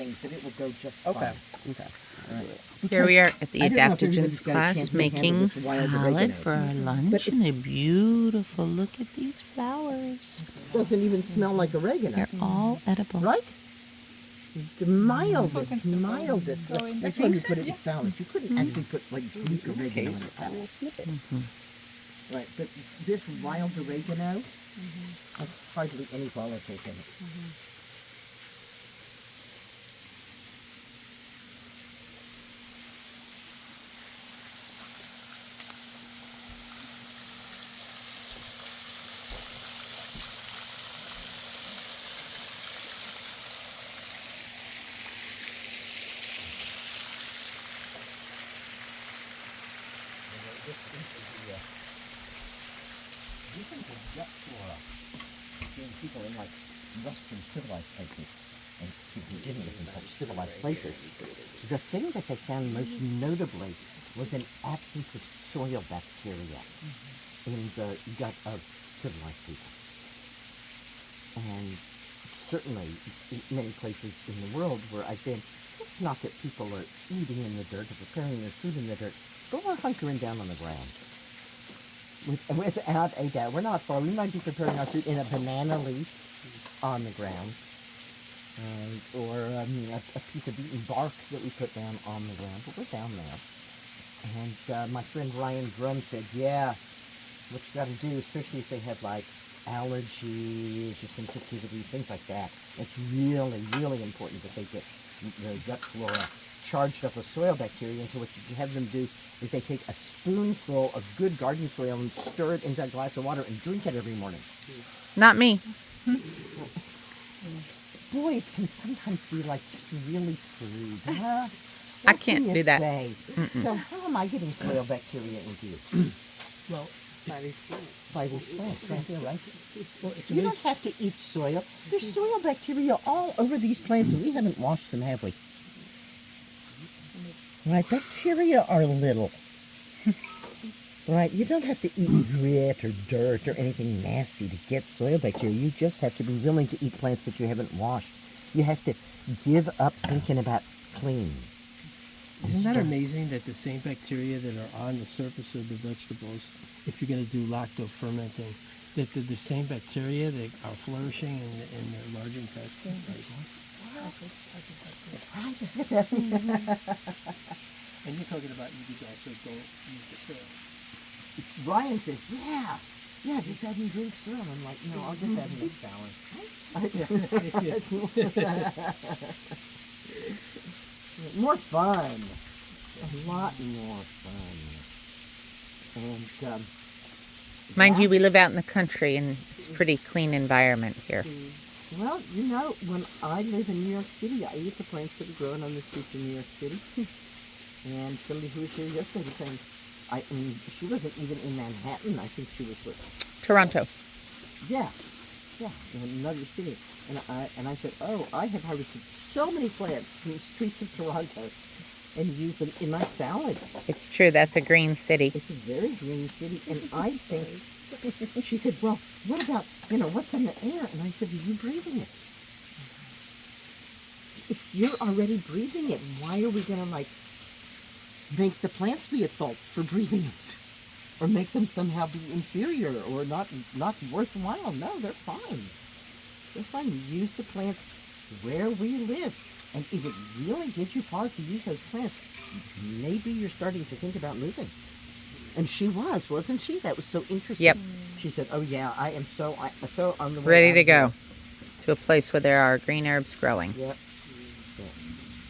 things that it will go just Okay. fine. Okay. All right. Here we are at the I don't know if everybody's adaptogens got a chance class to handle making this wild salad oregano. for our lunch, But and they're beautiful. Look at these flowers. Doesn't even smell like oregano, They're all edible. right? The mildest, Focus to go- mildest. go in That's the why you freezer, put it in yeah. salad. You couldn't actually put like Greek oregano in a Case, I salad. will snip it. Right, but this wild oregano has hardly any volatiles in it. These things are gut flora. People in like Western civilized places, and people who didn't live in such civilized places, the thing that they found most notably was an absence of soil bacteria in the gut of civilized people. And certainly, in many places in the world where I've been, it's not that people are eating in the dirt or preparing their food in the dirt, but we're hunkering down on the ground. Without a doubt. We're not far. We might be preparing our food in a banana leaf on the ground, or a piece of beaten bark that we put down on the ground, but we're down there. And my friend Ryan Drum said, yeah, what you got to do, especially if they have like allergies or sensitivities, things like that, it's really, really important that they get the gut flora charged up with soil bacteria. And so what you have them do is they take a spoonful of good garden soil and stir it into a glass of water and drink it every morning. Not me. Boys can sometimes be like just really crude. Huh? I What can't can you do that. say? So how am I getting soil bacteria into you? Well, by these plants. By these plants, right there, right? Well, it's You don't amazing. have to eat soil. There's soil bacteria all over these plants, and we haven't washed them, have we? Right, bacteria are little. Right, you don't have to eat grit or dirt or anything nasty to get soil bacteria. You just have to be willing to eat plants that you haven't washed. You have to give up thinking about clean. Isn't that amazing that the same bacteria that are on the surface of the vegetables, if you're going to do lacto-fermenting, that they're the same bacteria that are flourishing in the large intestine? And you're talking about you could also don't use the soil. Ryan says, yeah, just add in drink soil. I'm like, no, I'll just add in a salad. More fun. A lot more fun. And, Mind yeah. you, we live out in the country, and it's a pretty clean environment here. Well, you know, when I live in New York City, I eat the plants that are growing on the streets in New York City. And somebody who was here yesterday was saying, I mean, she wasn't even in Manhattan. I think she was with, Toronto. yeah, in another city. And I said, oh, I have harvested so many plants from the streets of Toronto and used them in my salad. It's true. That's a green city. It's a very green city, and I think, she said, well, what about, what's in the air? And I said, are you breathing it? If you're already breathing it, why are we going to, make the plants be at fault for breathing it? Or make them somehow be inferior or not worthwhile? No, they're fine. They're fine. You use the plants where we live. And if it really gives you pause to use those plants, maybe you're starting to think about moving. And she was, wasn't she? That was so interesting. Yep. She said, oh yeah, I am so on the way Ready out to of go here. to a place where there are green herbs growing. Yep.